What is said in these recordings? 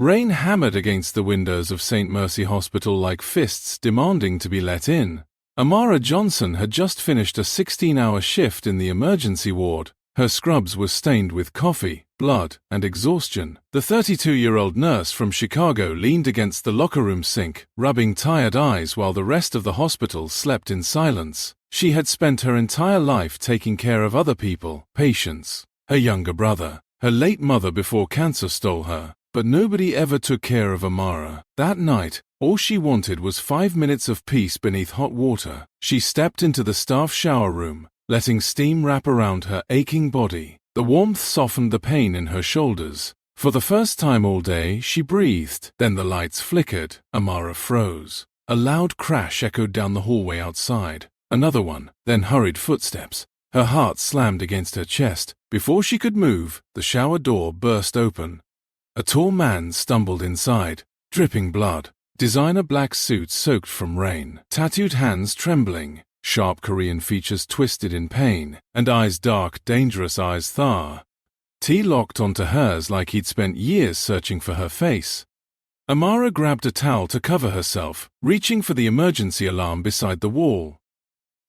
Rain hammered against the windows of St. Mercy Hospital like fists demanding to be let in. Amara Johnson had just finished a 16-hour shift in the emergency ward. Her scrubs were stained with coffee, blood, and exhaustion. The 32-year-old nurse from Chicago leaned against the locker room sink, rubbing tired eyes while the rest of the hospital slept in silence. She had spent her entire life taking care of other people, patients, her younger brother, her late mother before cancer stole her. But nobody ever took care of Amara. That night, all she wanted was 5 minutes of peace beneath hot water. She stepped into the staff shower room, letting steam wrap around her aching body. The warmth softened the pain in her shoulders. For the first time all day, she breathed. Then the lights flickered. Amara froze. A loud crash echoed down the hallway outside. Another one, then hurried footsteps. Her heart slammed against her chest. Before she could move, the shower door burst open. A tall man stumbled inside, dripping blood. Designer black suit soaked from rain. Tattooed hands trembling. Sharp Korean features twisted in pain, and eyes dark, dangerous eyes Thar. T locked onto hers like he'd spent years searching for her face. Amara grabbed a towel to cover herself, reaching for the emergency alarm beside the wall.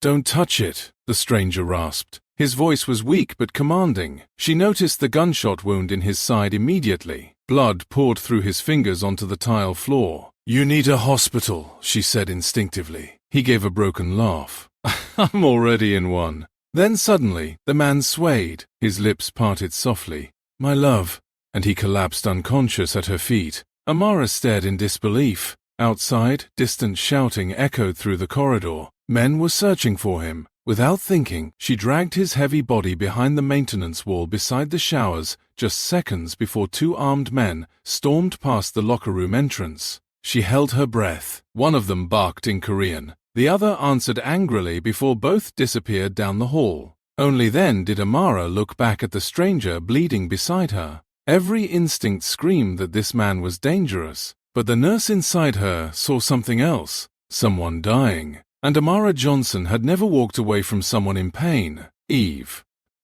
"Don't touch it," the stranger rasped. His voice was weak but commanding. She noticed the gunshot wound in his side immediately. Blood poured through his fingers onto the tile floor. "You need a hospital," she said instinctively. He gave a broken laugh. "I'm already in one." Then suddenly, the man swayed. His lips parted softly. "My love," and he collapsed unconscious at her feet. Amara stared in disbelief. Outside, distant shouting echoed through the corridor. Men were searching for him. Without thinking, she dragged his heavy body behind the maintenance wall beside the showers just seconds before two armed men stormed past the locker room entrance. She held her breath. One of them barked in Korean. The other answered angrily before both disappeared down the hall. Only then did Amara look back at the stranger bleeding beside her. Every instinct screamed that this man was dangerous, but the nurse inside her saw something else, someone dying. And Amara Johnson had never walked away from someone in pain,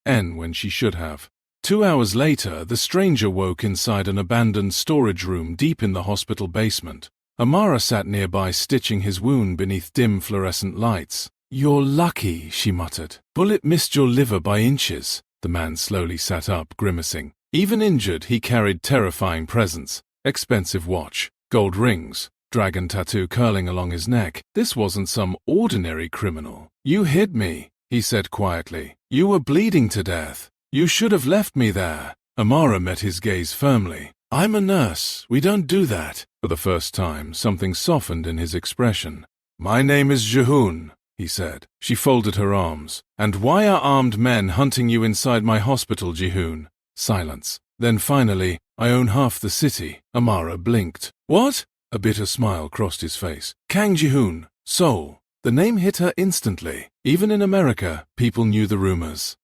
when she should have. 2 hours later, the stranger woke inside an abandoned storage room deep in the hospital basement. Amara sat nearby stitching his wound beneath dim fluorescent lights. "You're lucky," she muttered. "Bullet missed your liver by inches." The man slowly sat up, grimacing. Even injured, he carried terrifying presents. Expensive watch, gold rings, dragon tattoo curling along his neck. This wasn't some ordinary criminal. "You hit me," he said quietly. "You were bleeding to death. You should have left me there." Amara met his gaze firmly. "I'm a nurse. We don't do that." For the first time, something softened in his expression. "My name is Jihoon," he said. She folded her arms. "And why are armed men hunting you inside my hospital, Jihoon?" Silence. Then finally, "I own half the city." Amara blinked. "What?" A bitter smile crossed his face. "Kang Jihoon, Seoul." The name hit her instantly. Even in America, people knew the rumors.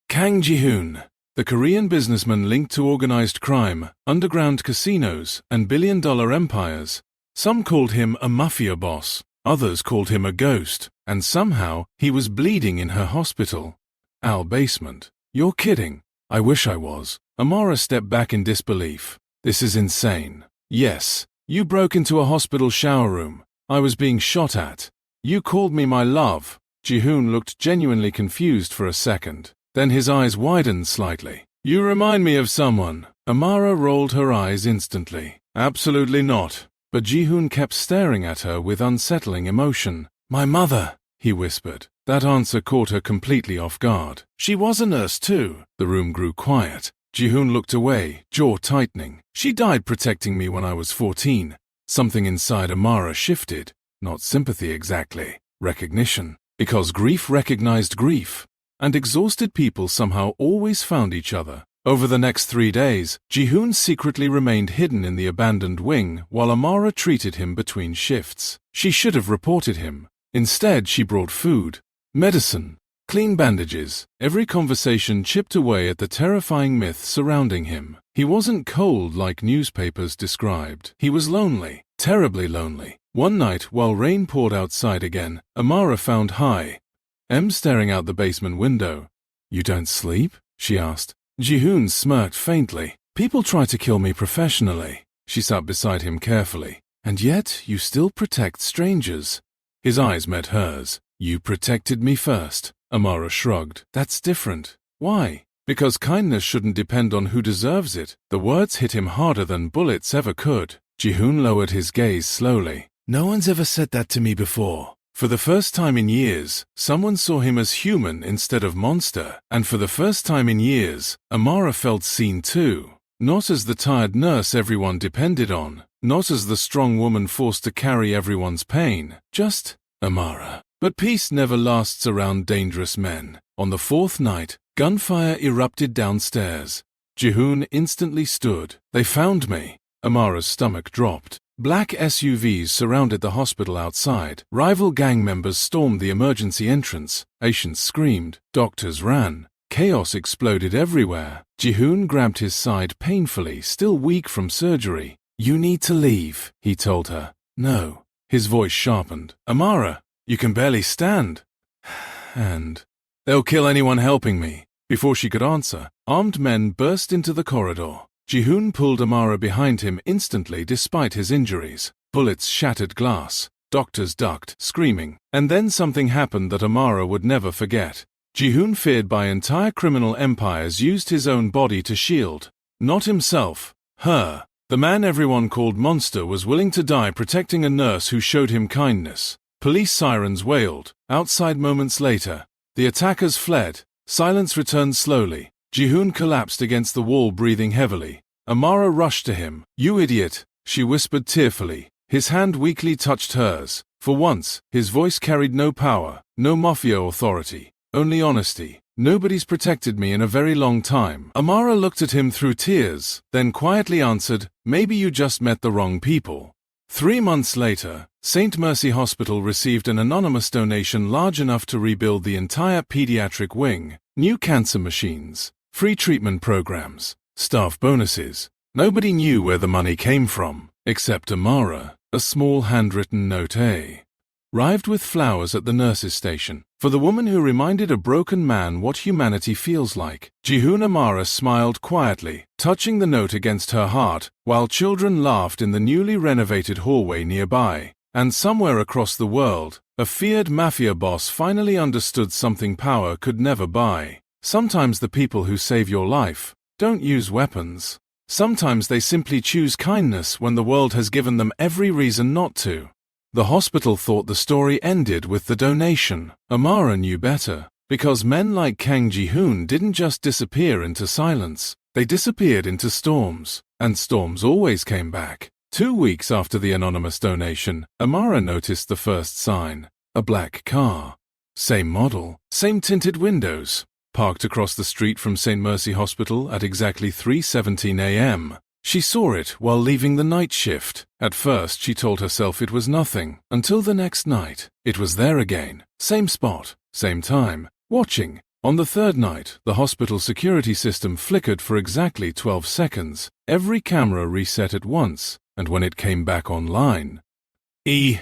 Kang Jihoon, the Korean businessman linked to organized crime, underground casinos, and billion-dollar empires. Some called him a mafia boss. Others called him a ghost. And somehow, he was bleeding in her hospital. Our basement. "You're kidding." "I wish I was." Amara stepped back in disbelief. "This is insane." "Yes. You broke into a hospital shower room. I was being shot at. You called me my love." Jihoon looked genuinely confused for a second. Then his eyes widened slightly. "You remind me of someone." Amara rolled her eyes instantly. "Absolutely not." But Jihoon kept staring at her with unsettling emotion. "My mother," he whispered. That answer caught her completely off guard. "She was a nurse too." The room grew quiet. Jihoon looked away, jaw tightening. "She died protecting me when I was 14. Something inside Amara shifted. Not sympathy exactly. Recognition. Because grief recognized grief. And exhausted people somehow always found each other. Over the next 3 days, Jihoon secretly remained hidden in the abandoned wing while Amara treated him between shifts. She should have reported him. Instead, she brought food, medicine, clean bandages. Every conversation chipped away at the terrifying myth surrounding him. He wasn't cold like newspapers described. He was lonely, terribly lonely. One night, while rain poured outside again, Amara found staring out the basement window. "You don't sleep?" she asked. Jihoon smirked faintly. "People try to kill me professionally." She sat beside him carefully. And yet you still protect strangers. His eyes met hers. You protected me first. Amara shrugged. That's different. Why? Because kindness shouldn't depend on who deserves it. The words hit him harder than bullets ever could. Ji-hoon lowered his gaze slowly. No one's ever said that to me before. For the first time in years, someone saw him as human instead of monster. And for the first time in years, Amara felt seen too. Not as the tired nurse everyone depended on. Not as the strong woman forced to carry everyone's pain. Just Amara. But peace never lasts around dangerous men. On the fourth night, gunfire erupted downstairs. Ji-hoon instantly stood. They found me. Amara's stomach dropped. Black SUVs surrounded the hospital outside. Rival gang members stormed the emergency entrance. Patients screamed. Doctors ran. Chaos exploded everywhere. Ji-hoon grabbed his side painfully, still weak from surgery. You need to leave, he told her. No. His voice sharpened. Amara, you can barely stand. And they'll kill anyone helping me. Before she could answer, armed men burst into the corridor. Ji-hoon pulled Amara behind him instantly despite his injuries. Bullets shattered glass. Doctors ducked, screaming. And then something happened that Amara would never forget. Ji-hoon, feared by entire criminal empires, used his own body to shield. Not himself. Her. The man everyone called Monster was willing to die protecting a nurse who showed him kindness. Police sirens wailed. Outside moments later, the attackers fled. Silence returned slowly. Ji-hoon collapsed against the wall, breathing heavily. Amara rushed to him. You idiot, she whispered tearfully. His hand weakly touched hers. For once, his voice carried no power, no Mafia authority, only honesty. Nobody's protected me in a very long time. Amara looked at him through tears, then quietly answered, maybe you just met the wrong people. 3 months later, St. Mercy Hospital received an anonymous donation large enough to rebuild the entire pediatric wing. New cancer machines, free treatment programs, staff bonuses. Nobody knew where the money came from, except Amara. A small handwritten note arrived with flowers at the nurse's station, for the woman who reminded a broken man what humanity feels like. Ji-hoon. Amara smiled quietly, touching the note against her heart, while children laughed in the newly renovated hallway nearby. And somewhere across the world, a feared Mafia boss finally understood something power could never buy. Sometimes the people who save your life don't use weapons. Sometimes they simply choose kindness when the world has given them every reason not to. The hospital thought the story ended with the donation. Amara knew better, because men like Kang Ji-hoon didn't just disappear into silence. They disappeared into storms, and storms always came back. 2 weeks after the anonymous donation, Amara noticed the first sign. A black car. Same model, same tinted windows. Parked across the street from St. Mercy Hospital at exactly 3:17 a.m. She saw it while leaving the night shift. At first, she told herself it was nothing, until the next night. It was there again. Same spot, same time, watching. On the third night, the hospital security system flickered for exactly 12 seconds. Every camera reset at once, and when it came back online, the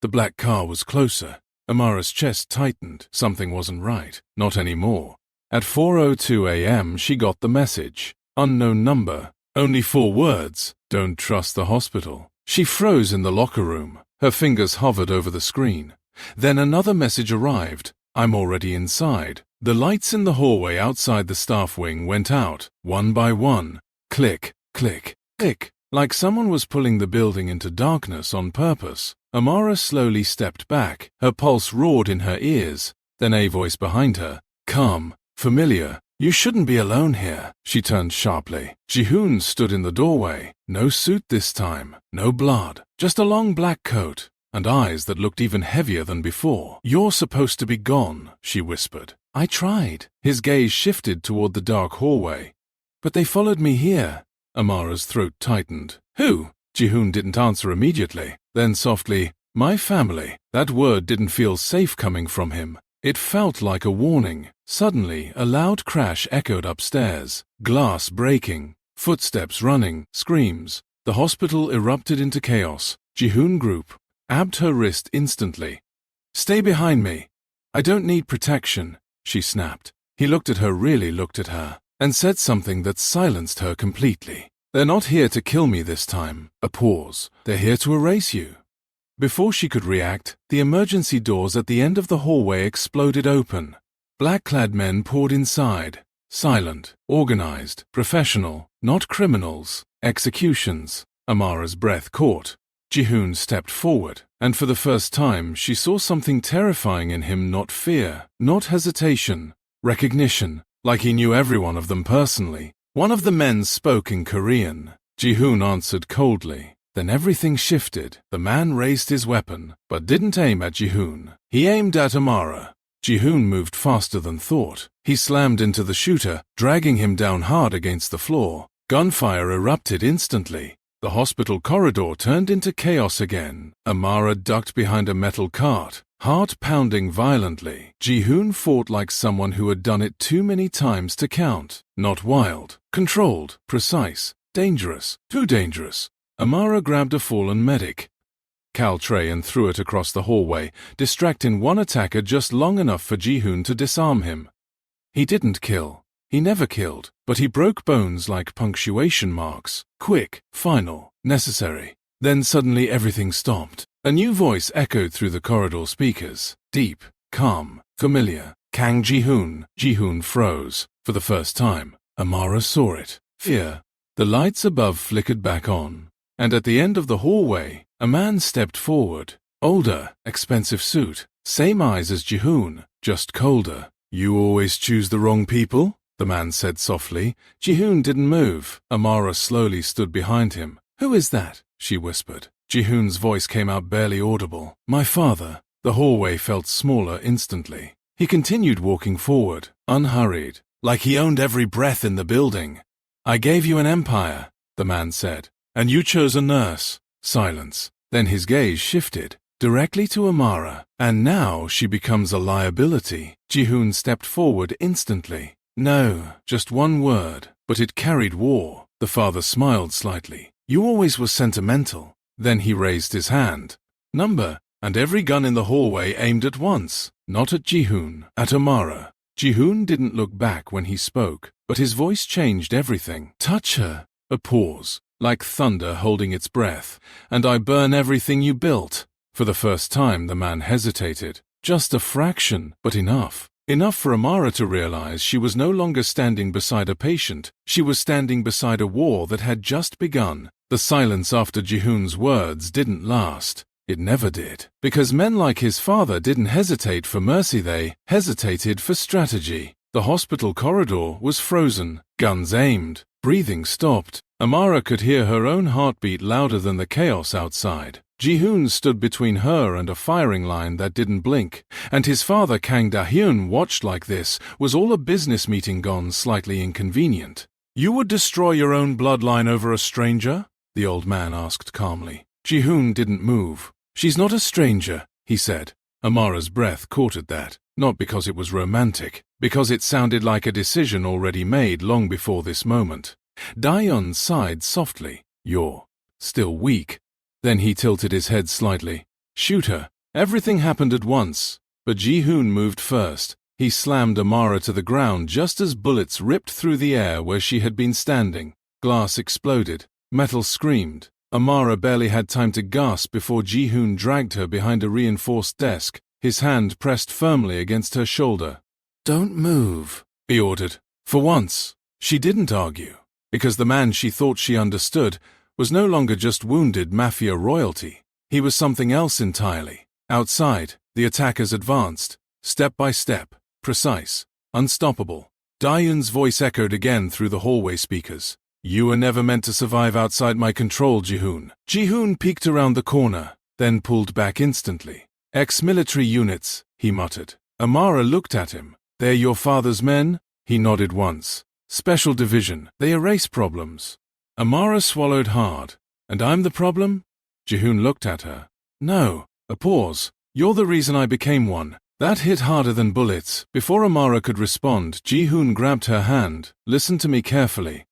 black car was closer. Amara's chest tightened. Something wasn't right. Not anymore. At 4:02 a.m., she got the message. Unknown number. Only 4 words. Don't trust the hospital. She froze in the locker room. Her fingers hovered over the screen. Then another message arrived. I'm already inside. The lights in the hallway outside the staff wing went out, one by one. Click, click, click. Like someone was pulling the building into darkness on purpose. Amara slowly stepped back. Her pulse roared in her ears. Then a voice behind her. Calm, familiar. You shouldn't be alone here. She turned sharply. Ji-hoon stood in the doorway. No suit this time. No blood. Just a long black coat. And eyes that looked even heavier than before. You're supposed to be gone, she whispered. I tried. His gaze shifted toward the dark hallway. But they followed me here. Amara's throat tightened. Who? Ji-hoon didn't answer immediately. Then softly, my family. That word didn't feel safe coming from him. It felt like a warning. Suddenly, a loud crash echoed upstairs. Glass breaking. Footsteps running. Screams. The hospital erupted into chaos. Ji-hoon grabbed her wrist instantly. Stay behind me. I don't need protection, she snapped. He looked at her, really looked at her, and said something that silenced her completely. They're not here to kill me this time. A pause. They're here to erase you. Before she could react, the emergency doors at the end of the hallway exploded open. Black-clad men poured inside. Silent, organized, professional, not criminals. Executions. Amara's breath caught. Ji-hoon stepped forward, and for the first time she saw something terrifying in him, not fear, not hesitation, recognition, like he knew every one of them personally. One of the men spoke in Korean. Ji-hoon answered coldly. Then everything shifted. The man raised his weapon, but didn't aim at Ji-hoon. He aimed at Amara. Ji-hoon moved faster than thought. He slammed into the shooter, dragging him down hard against the floor. Gunfire erupted instantly. The hospital corridor turned into chaos again. Amara ducked behind a metal cart, heart pounding violently. Ji-hoon fought like someone who had done it too many times to count. Not wild, controlled, precise, dangerous, too dangerous. Amara grabbed a fallen medic, Cal tray, and threw it across the hallway, distracting one attacker just long enough for Ji-hoon to disarm him. He didn't kill. He never killed, but he broke bones like punctuation marks. Quick, final, necessary. Then suddenly everything stopped. A new voice echoed through the corridor speakers. Deep, calm, familiar. Kang Ji-hoon. Ji-hoon froze. For the first time, Amara saw it. Fear. The lights above flickered back on. And at the end of the hallway, a man stepped forward. Older, expensive suit. Same eyes as Ji-hoon, just colder. You always choose the wrong people? The man said softly. Ji-hoon didn't move. Amara slowly stood behind him. Who is that? She whispered. Ji-hoon's voice came out barely audible. My father. The hallway felt smaller instantly. He continued walking forward, unhurried, like he owned every breath in the building. I gave you an empire, the man said, and you chose a nurse. Silence. Then his gaze shifted, directly to Amara. And now she becomes a liability. Ji-hoon stepped forward instantly. No, just one word, but it carried war. The father smiled slightly. You always were sentimental. Then he raised his hand. Number, and every gun in the hallway aimed at once. Not at Ji-hoon, at Amara. Ji-hoon didn't look back when he spoke, but his voice changed everything. Touch her. A pause, like thunder holding its breath. And I burn everything you built. For the first time the man hesitated. Just a fraction, but enough. Enough for Amara to realize she was no longer standing beside a patient. She was standing beside a war that had just begun. The silence after Ji-hoon's words didn't last. It never did. Because men like his father didn't hesitate for mercy, they hesitated for strategy. The hospital corridor was frozen, guns aimed, breathing stopped. Amara could hear her own heartbeat louder than the chaos outside. Ji-hoon stood between her and a firing line that didn't blink, and his father Kang Da-hyun watched like this was all a business meeting gone slightly inconvenient. You would destroy your own bloodline over a stranger? The old man asked calmly. Ji-hoon didn't move. She's not a stranger, he said. Amara's breath caught at that, not because it was romantic, because it sounded like a decision already made long before this moment. Da-hyun sighed softly. You're still weak. Then he tilted his head slightly. Shoot her. Everything happened at once. But Ji-hoon moved first. He slammed Amara to the ground just as bullets ripped through the air where she had been standing. Glass exploded. Metal screamed. Amara barely had time to gasp before Ji-hoon dragged her behind a reinforced desk, his hand pressed firmly against her shoulder. Don't move, he ordered. For once, she didn't argue, because the man she thought she understood was no longer just wounded Mafia royalty. He was something else entirely. Outside, the attackers advanced, step by step, precise, unstoppable. Da-hyun's voice echoed again through the hallway speakers. You were never meant to survive outside my control, Ji-hoon. Ji-hoon peeked around the corner, then pulled back instantly. Ex-military units, he muttered. Amara looked at him. They're your father's men? He nodded once. Special division. They erase problems. Amara swallowed hard. And I'm the problem? Ji-hoon looked at her. No. A pause. You're the reason I became one. That hit harder than bullets. Before Amara could respond, Ji-hoon grabbed her hand. Listen to me carefully.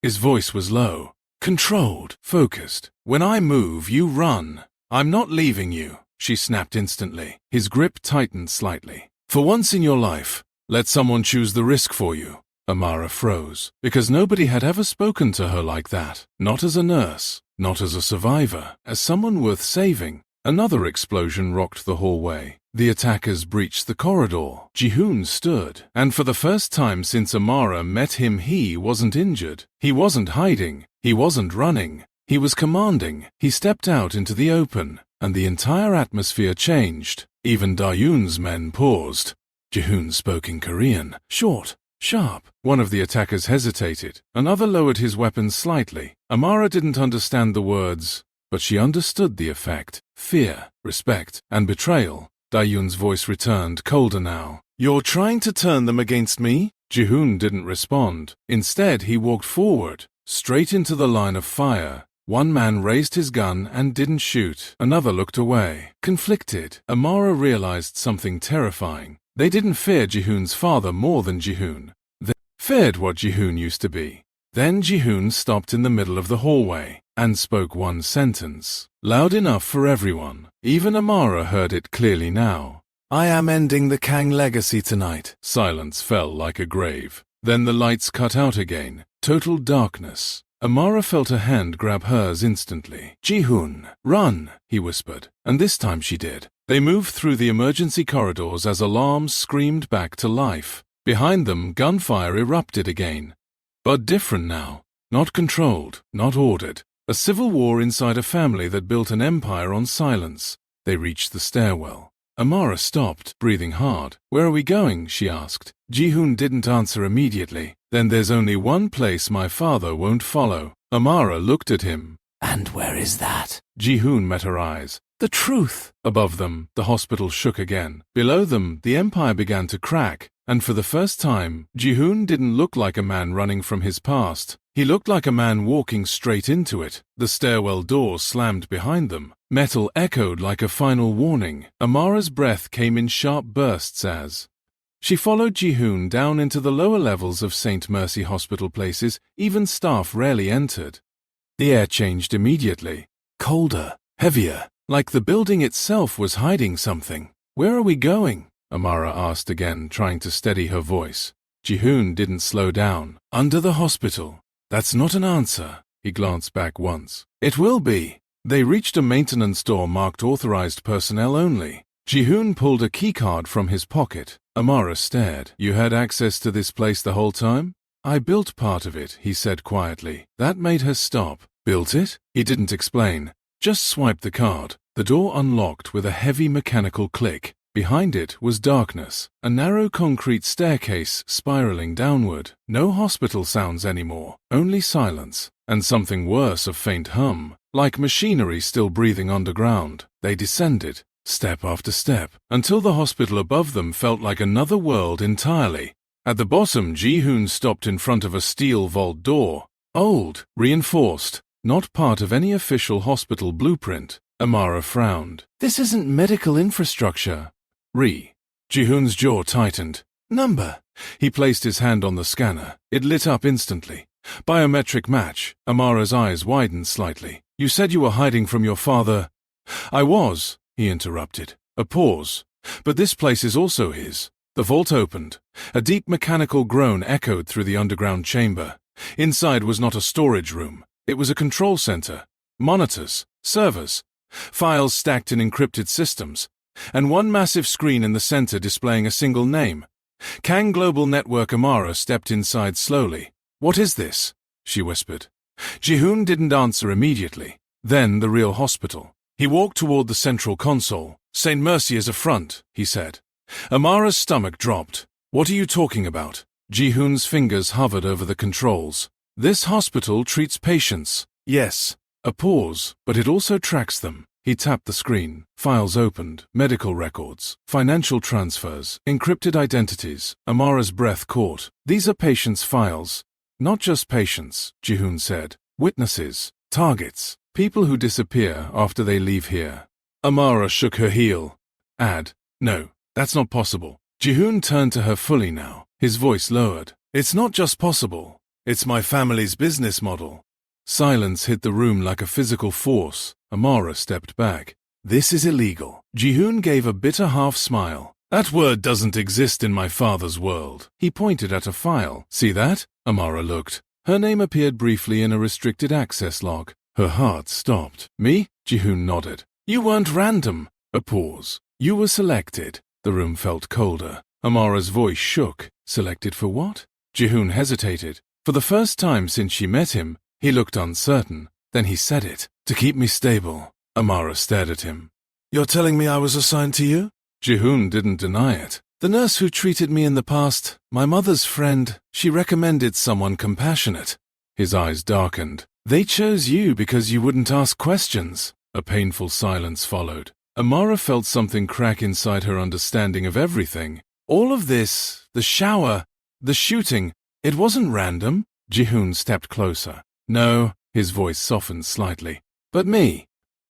His voice was low, controlled, focused. When I move, you run. I'm not leaving you, she snapped instantly. His grip tightened slightly. For once in your life, let someone choose the risk for you. Amara froze, because nobody had ever spoken to her like that. Not as a nurse, not as a survivor, as someone worth saving. Another explosion rocked the hallway. The attackers breached the corridor. Ji-hoon stood, and for the first time since Amara met him, he wasn't injured. He wasn't hiding. He wasn't running. He was commanding. He stepped out into the open, and the entire atmosphere changed. Even Da-yoon's men paused. Ji-hoon spoke in Korean, short, sharp. One of the attackers hesitated. Another lowered his weapon slightly. Amara didn't understand the words, but she understood the effect. Fear, respect, and betrayal. Da-yoon's voice returned, colder now. "You're trying to turn them against me?" Ji-hoon didn't respond. Instead, he walked forward, straight into the line of fire. One man raised his gun and didn't shoot. Another looked away, conflicted. Amara realized something terrifying. They didn't fear Ji-hoon's father more than Ji-hoon. They feared what Ji-hoon used to be. Then Ji-hoon stopped in the middle of the hallway and spoke one sentence, loud enough for everyone. Even Amara heard it clearly now. "I am ending the Kang legacy tonight." Silence fell like a grave. Then the lights cut out again. Total darkness. Amara felt a hand grab hers instantly. "Ji-hoon, run," he whispered, and this time she did. They moved through the emergency corridors as alarms screamed back to life. Behind them, gunfire erupted again. But different now. Not controlled, not ordered. A civil war inside a family that built an empire on silence. They reached the stairwell. Amara stopped, breathing hard. "Where are we going?" she asked. Ji-hoon didn't answer immediately. "Then there's only one place my father won't follow." Amara looked at him. "And where is that?" Ji-hoon met her eyes. "The truth." Above them, the hospital shook again. Below them, the empire began to crack. And for the first time, Ji-hoon didn't look like a man running from his past. He looked like a man walking straight into it. The stairwell doors slammed behind them. Metal echoed like a final warning. Amara's breath came in sharp bursts as she followed Ji-hoon down into the lower levels of St. Mercy Hospital, places even staff rarely entered. The air changed immediately. Colder, heavier, like the building itself was hiding something. "Where are we going?" Amara asked again, trying to steady her voice. Ji-hoon didn't slow down. "Under the hospital." "That's not an answer." He glanced back once. "It will be." They reached a maintenance door marked authorized personnel only. Ji-hoon pulled a keycard from his pocket. Amara stared. "You had access to this place the whole time?" "I built part of it," he said quietly. That made her stop. "Built it?" He didn't explain. Just swiped the card. The door unlocked with a heavy mechanical click. Behind it was darkness, a narrow concrete staircase spiraling downward. No hospital sounds anymore, only silence, and something worse, a faint hum, like machinery still breathing underground. They descended, step after step, until the hospital above them felt like another world entirely. At the bottom, Ji-hoon stopped in front of a steel vault door. Old, reinforced, not part of any official hospital blueprint. Amara frowned. "This isn't medical infrastructure." Ji-hoon's jaw tightened. "Number." He placed his hand on the scanner. It lit up instantly. "Biometric match." Amara's eyes widened slightly. "You said you were hiding from your father." "I was," he interrupted. A pause. "But this place is also his." The vault opened. A deep mechanical groan echoed through the underground chamber. Inside was not a storage room. It was a control center. Monitors, servers, files stacked in encrypted systems, and one massive screen in the center displaying a single name. Kang Global Network. Amara stepped inside slowly. "What is this?" she whispered. Ji-hoon didn't answer immediately. Then the real hospital. He walked toward the central console. "St. Mercy is a front," he said. Amara's stomach dropped. "What are you talking about?" Ji-hoon's fingers hovered over the controls. "This hospital treats patients." "Yes." A pause, "but it also tracks them." He tapped the screen. Files opened. Medical records, financial transfers, encrypted identities. Amara's breath caught. "These are patients' files." "Not just patients," Ji-hoon said. "Witnesses, targets, people who disappear after they leave here." Amara shook her heel. No, that's not possible." Ji-hoon turned to her fully now. His voice lowered. "It's not just possible. It's my family's business model." Silence hit the room like a physical force. Amara stepped back. "This is illegal." Ji-hoon gave a bitter half-smile. That word doesn't exist in my father's world. He pointed at a file. See that? Amara looked. Her name appeared briefly in a restricted access log. Her heart stopped. Me? Ji-hoon nodded. You weren't random. A pause. You were selected. The room felt colder. Amara's voice shook. Selected for what? Ji-hoon hesitated. For the first time since she met him, he looked uncertain. Then he said it. To keep me stable. Amara stared at him. You're telling me I was assigned to you? Ji-hoon didn't deny it. The nurse who treated me in the past, my mother's friend, she recommended someone compassionate. His eyes darkened. They chose you because you wouldn't ask questions. A painful silence followed. Amara felt something crack inside her understanding of everything. All of this, the shower, the shooting, it wasn't random. Ji-hoon stepped closer. No, his voice softened slightly. But me,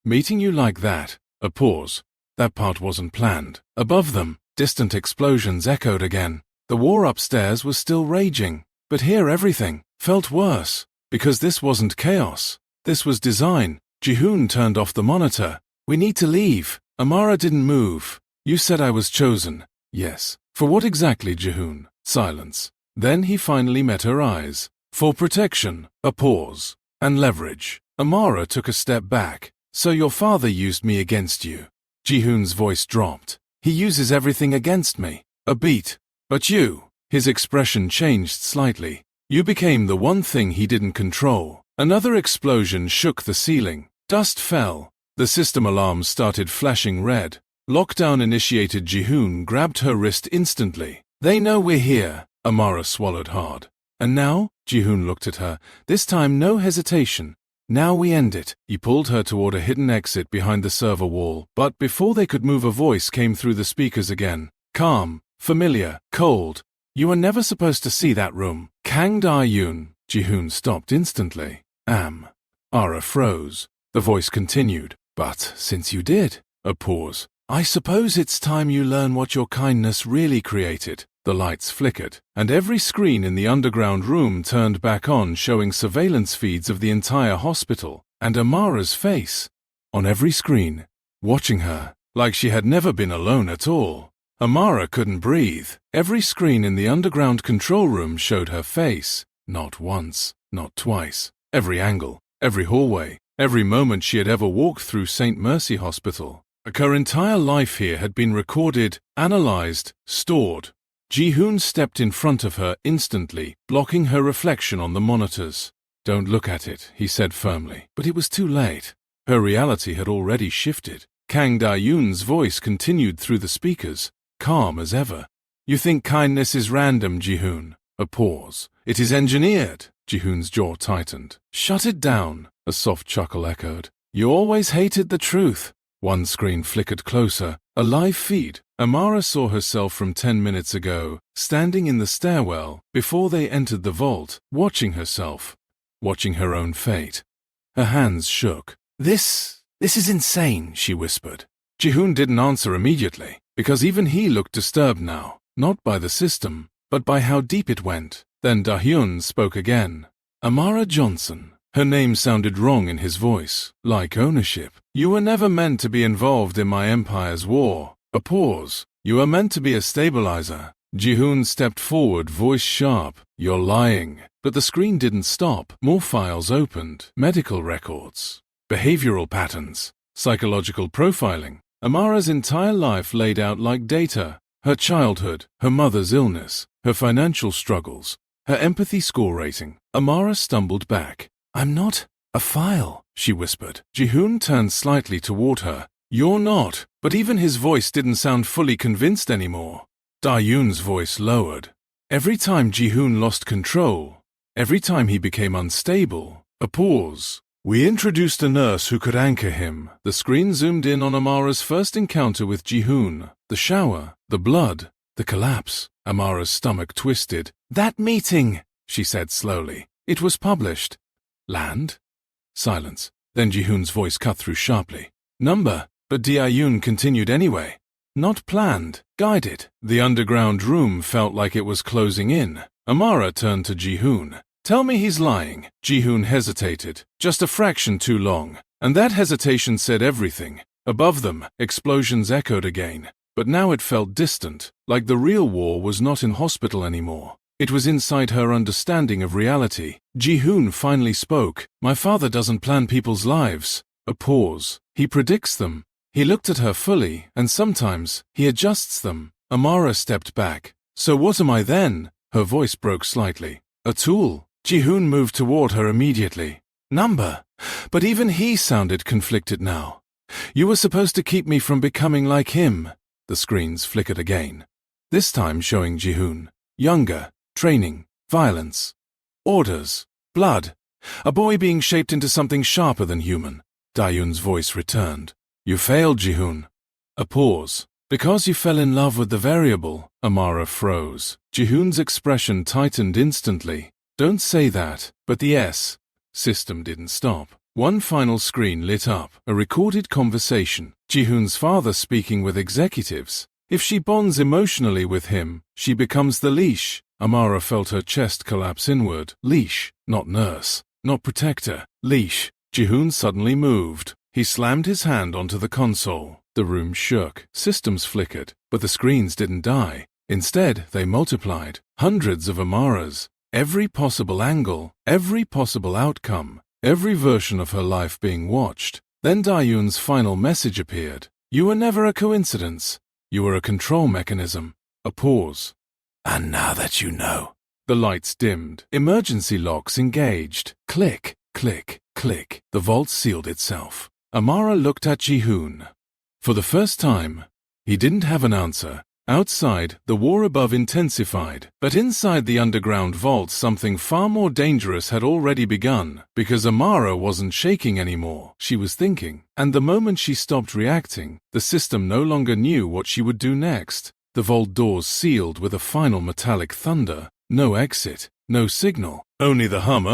meeting you like that. A pause. That part wasn't planned. Above them, distant explosions echoed again. The war upstairs was still raging, but here everything felt worse, because this wasn't chaos. This was design. Ji-hoon turned off the monitor. We need to leave. Amara didn't move. You said I was chosen. Yes. For what exactly, Ji-hoon? Silence. Then he finally met her eyes. For protection. A pause. And leverage. Amara took a step back. So your father used me against you. Ji-hoon's voice dropped. He uses everything against me. A beat. But you. His expression changed slightly. You became the one thing he didn't control. Another explosion shook the ceiling. Dust fell. The system alarms started flashing red. Lockdown initiated. Ji-hoon grabbed her wrist instantly. They know we're here. Amara swallowed hard. And now? Ji-hoon looked at her. This time no hesitation. Now we end it. He pulled her toward a hidden exit behind the server wall, but before they could move a voice came through the speakers again. Calm, familiar, cold. You were never supposed to see that room. Kang Da-yoon. Ji-hoon stopped instantly. Ara froze. The voice continued. But since you did. A pause. I suppose it's time you learn what your kindness really created. The lights flickered, and every screen in the underground room turned back on, showing surveillance feeds of the entire hospital, and Amara's face. On every screen, watching her, like she had never been alone at all. Amara couldn't breathe. Every screen in the underground control room showed her face. Not once, not twice. Every angle, every hallway, every moment she had ever walked through St. Mercy Hospital. Her entire life here had been recorded, analyzed, stored. Ji-hoon stepped in front of her instantly, blocking her reflection on the monitors. Don't look at it, he said firmly. But it was too late. Her reality had already shifted. Kang Da-yoon's voice continued through the speakers, calm as ever. You think kindness is random, Ji-hoon? A pause. It is engineered. Ji-hoon's jaw tightened. Shut it down, a soft chuckle echoed. You always hated the truth. One screen flickered closer, a live feed. Amara saw herself from 10 minutes ago, standing in the stairwell before they entered the vault, watching herself, watching her own fate. Her hands shook. This is insane, she whispered. Ji-hoon didn't answer immediately, because even he looked disturbed now, not by the system, but by how deep it went. Then Da-hyun spoke again. Amara Johnson. Her name sounded wrong in his voice, like ownership. You were never meant to be involved in my empire's war. A pause. You were meant to be a stabilizer. Ji-hoon stepped forward, voice sharp. You're lying. But the screen didn't stop. More files opened. Medical records. Behavioral patterns. Psychological profiling. Amara's entire life laid out like data. Her childhood, her mother's illness, her financial struggles, her empathy score rating. Amara stumbled back. I'm not a file, she whispered. Ji-hoon turned slightly toward her. You're not. But even his voice didn't sound fully convinced anymore. Da-yoon's voice lowered. Every time Ji-hoon lost control, every time he became unstable, a pause. We introduced a nurse who could anchor him. The screen zoomed in on Amara's first encounter with Ji-hoon. The shower, the blood, the collapse. Amara's stomach twisted. That meeting, she said slowly. It was published. Land? Silence. Then Ji-hoon's voice cut through sharply. Number. But Da-yoon continued anyway. Not planned, guided. The underground room felt like it was closing in. Amara turned to Ji-hoon. Tell me he's lying. Ji-hoon hesitated, just a fraction too long. And that hesitation said everything. Above them, explosions echoed again. but now it felt distant, like the real war was not in hospital anymore. It was inside her understanding of reality. Ji-hoon finally spoke. "My father doesn't plan people's lives." A pause. "He predicts them." He looked at her fully, and sometimes he adjusts them. Amara stepped back. "So what am I then?" Her voice broke slightly. "A tool." Ji-hoon moved toward her immediately. "Number." But even he sounded conflicted now. "You were supposed to keep me from becoming like him." The screens flickered again, this time showing Ji-hoon. Younger, training, violence, orders, blood. A boy being shaped into something sharper than human. Dayoon's voice returned. "You failed, Ji-hoon." A pause. "Because you fell in love with the variable." Amara froze. Ji-hoon's expression tightened instantly. "Don't say that." But the system didn't stop. One final screen lit up, a recorded conversation. Ji-hoon's father speaking with executives. If she bonds emotionally with him, she becomes the leash. Amara felt her chest collapse inward. Leash, not nurse, not protector. Leash. Ji-hoon suddenly moved. He slammed his hand onto the console. The room shook. Systems flickered, but the screens didn't die. Instead, they multiplied. Hundreds of Amaras. Every possible angle, every possible outcome. Every version of her life being watched. Then Dayoon's final message appeared. "You were never a coincidence. You were a control mechanism." A pause. "And now that you know." The lights dimmed. Emergency locks engaged. Click, click, click. The vault sealed itself. Amara looked at Ji-hoon. For the first time, he didn't have an answer. Outside, the war above intensified, but inside the underground vault something far more dangerous had already begun, because Amara wasn't shaking anymore, she was thinking, and the moment she stopped reacting, the system no longer knew what she would do next. The vault doors sealed with a final metallic thunder, no exit, no signal, only the hum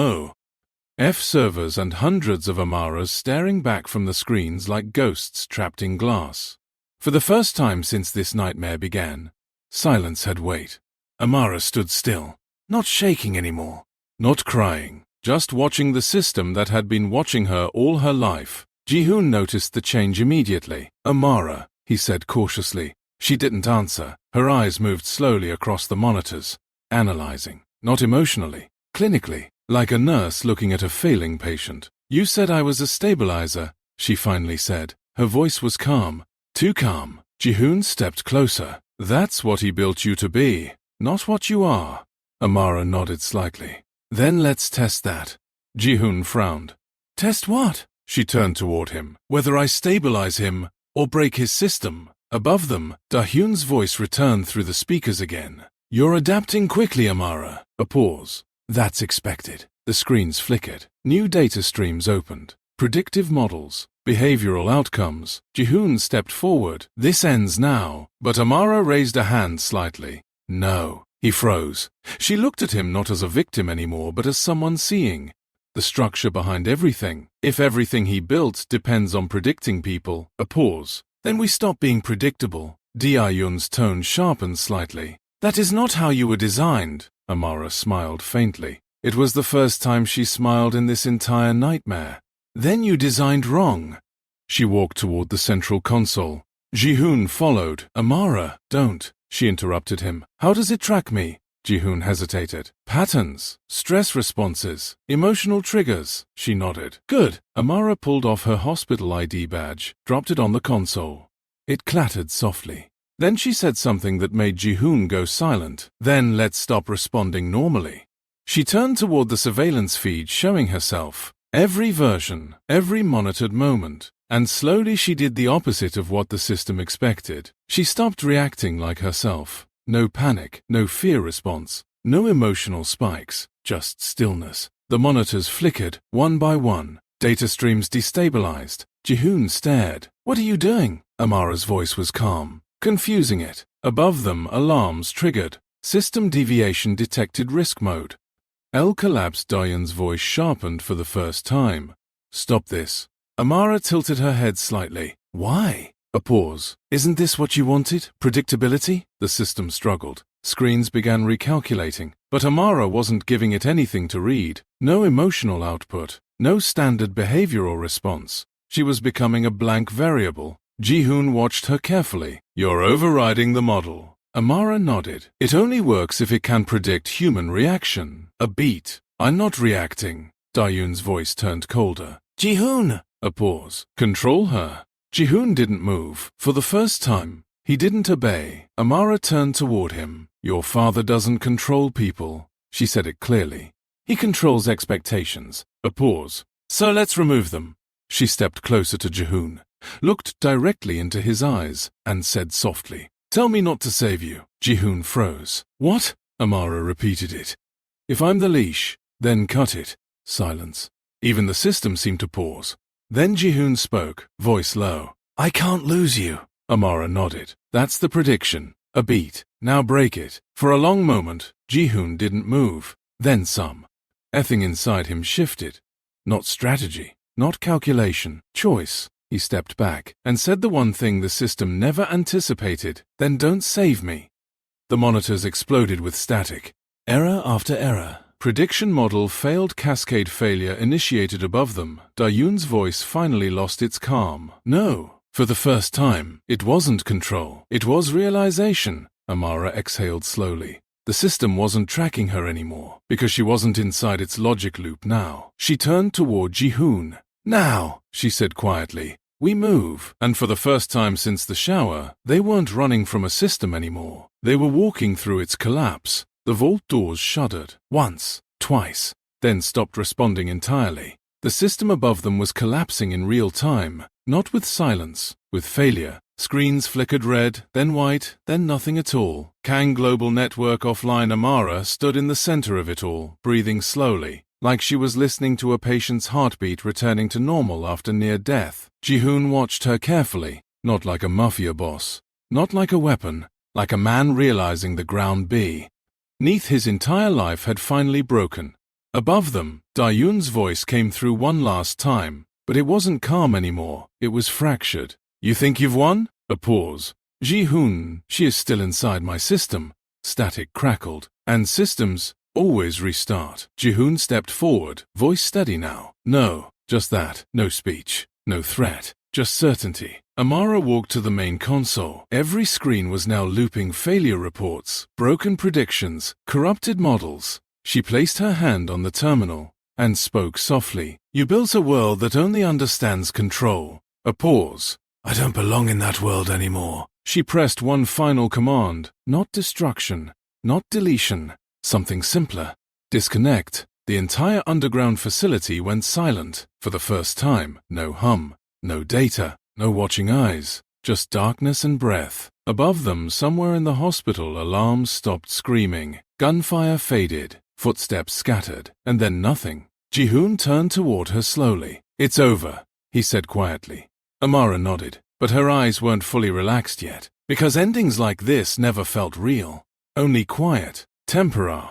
F servers and hundreds of Amaras staring back from the screens like ghosts trapped in glass. For the first time since this nightmare began, silence had weight. Amara stood still, not shaking anymore, not crying, just watching the system that had been watching her all her life. Ji-hoon noticed the change immediately. "Amara," he said cautiously. She didn't answer. Her eyes moved slowly across the monitors, analyzing, not emotionally, clinically, like a nurse looking at a failing patient. "You said I was a stabilizer," she finally said. Her voice was calm. Too calm. Ji-hoon stepped closer. "That's what he built you to be, not what you are." Amara nodded slightly. "Then let's test that." Ji-hoon frowned. "Test what?" She turned toward him. "Whether I stabilize him or break his system." Above them, Da-hyun's voice returned through the speakers again. "You're adapting quickly, Amara." A pause. "That's expected." The screens flickered. New data streams opened. Predictive models. Behavioral outcomes. Ji-hoon stepped forward. "This ends now." But Amara raised a hand slightly. "No." He froze. She looked at him not as a victim anymore, but as someone seeing the structure behind everything. If everything he built depends on predicting people. A pause. "Then we stop being predictable." Da-hyun's tone sharpened slightly. "That is not how you were designed." Amara smiled faintly. It was the first time she smiled in this entire nightmare. "Then you designed wrong." She walked toward the central console. Ji-hoon followed. "Amara, don't," she interrupted him. "How does it track me?" Ji-hoon hesitated. "Patterns, stress responses, emotional triggers." She nodded. "Good." Amara pulled off her hospital ID badge, dropped it on the console. It clattered softly. Then she said something that made Ji-hoon go silent. "Then let's stop responding normally." She turned toward the surveillance feed showing herself. Every version, every monitored moment. And slowly she did the opposite of what the system expected. She stopped reacting like herself. No panic, no fear response, no emotional spikes, just stillness. The monitors flickered, one by one. Data streams destabilized. Ji-hoon stared. "What are you doing?" Amara's voice was calm, confusing it. Above them, alarms triggered. System deviation detected risk mode. El collapsed. Dayoon's voice sharpened for the first time. "Stop this." Amara tilted her head slightly. "Why?" A pause. "Isn't this what you wanted? Predictability?" The system struggled. Screens began recalculating, but Amara wasn't giving it anything to read. No emotional output, no standard behavioral response. She was becoming a blank variable, Ji-hoon watched her carefully. You're overriding the model. Amara nodded. It only works if it can predict human reaction. A beat. I'm not reacting. Dayoon's voice turned colder. Ji-hoon! A pause. Control her. Ji-hoon didn't move. For the first time, he didn't obey. Amara turned toward him. Your father doesn't control people. She said it clearly. He controls expectations. A pause. So let's remove them. She stepped closer to Ji-hoon, looked directly into his eyes, and said softly, Tell me not to save you. Ji-hoon froze. What? Amara repeated it. If I'm the leash, then cut it. Silence. Even the system seemed to pause. Then Ji-hoon spoke, voice low. I can't lose you. Amara nodded. That's the prediction. A beat. Now break it. For a long moment, Ji-hoon didn't move. Then some. Everything inside him shifted. Not strategy, not calculation, choice. He stepped back and said the one thing the system never anticipated. Then don't save me. The monitors exploded with static. Error after error. Prediction model failed, cascade failure initiated above them. Dayoon's voice finally lost its calm. No. For the first time, it wasn't control. It was realization. Amara exhaled slowly. The system wasn't tracking her anymore, because she wasn't inside its logic loop now. She turned toward Ji-hoon. Now, she said quietly, we move. And for the first time since the shower, they weren't running from a system anymore. They were walking through its collapse. The vault doors shuddered. Once, twice, then stopped responding entirely. The system above them was collapsing in real time, not with silence, with failure. Screens flickered red, then white, then nothing at all. Kang Global Network offline. Amara stood in the center of it all, breathing slowly, like she was listening to a patient's heartbeat returning to normal after near death. Ji-hoon watched her carefully, not like a Mafia boss, not like a weapon, like a man realizing the ground beneath his entire life had finally broken. Above them, Dayoon's voice came through one last time, but it wasn't calm anymore, it was fractured. You think you've won? A pause. Ji-hoon, she is still inside my system. Static crackled. And systems always restart. Ji-hoon stepped forward, voice steady now. No, just that. No speech. No threat. Just certainty. Amara walked to the main console. Every screen was now looping failure reports, broken predictions, corrupted models. She placed her hand on the terminal and spoke softly. You built a world that only understands control. A pause. I don't belong in that world anymore. She pressed one final command. Not destruction. Not deletion. Something simpler. Disconnect. The entire underground facility went silent. For the first time, no hum, no data, no watching eyes. Just darkness and breath. Above them, somewhere in the hospital, alarms stopped screaming. Gunfire faded. Footsteps scattered. And then nothing. Ji-hoon turned toward her slowly. It's over, he said quietly. Amara nodded, but her eyes weren't fully relaxed yet, because endings like this never felt real. Only quiet, temporary.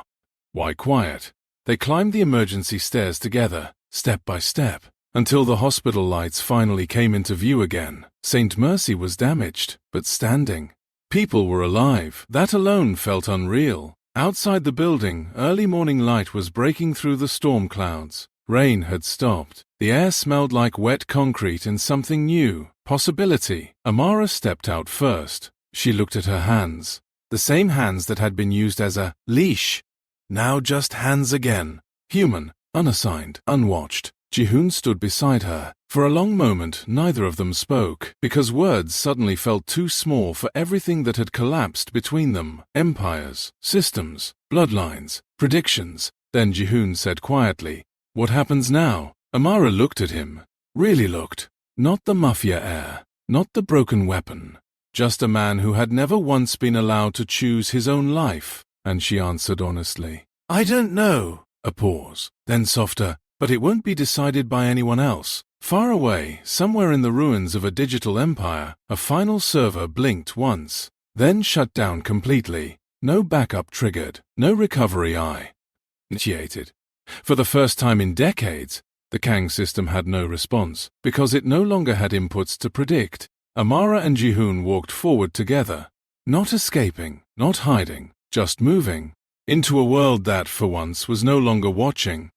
Why quiet? They climbed the emergency stairs together, step by step, until the hospital lights finally came into view again. St. Mercy was damaged, but standing. People were alive. That alone felt unreal. Outside the building, early morning light was breaking through the storm clouds. Rain had stopped. The air smelled like wet concrete and something new. Possibility. Amara stepped out first. She looked at her hands. The same hands that had been used as a leash. Now just hands again. Human, unassigned, unwatched. Ji-hoon stood beside her. For a long moment, neither of them spoke, because words suddenly felt too small for everything that had collapsed between them. Empires, systems, bloodlines, predictions. Then Ji-hoon said quietly, What happens now? Amara looked at him. Really looked. Not the Mafia heir. Not the broken weapon. Just a man who had never once been allowed to choose his own life. And she answered honestly, I don't know. A pause. Then softer, but it won't be decided by anyone else. Far away, somewhere in the ruins of a digital empire, a final server blinked once, then shut down completely. No backup triggered. No recovery initiated. For the first time in decades, the Kang system had no response, because it no longer had inputs to predict. Amara and Ji-hoon walked forward together, not escaping, not hiding, just moving, into a world that, for once, was no longer watching.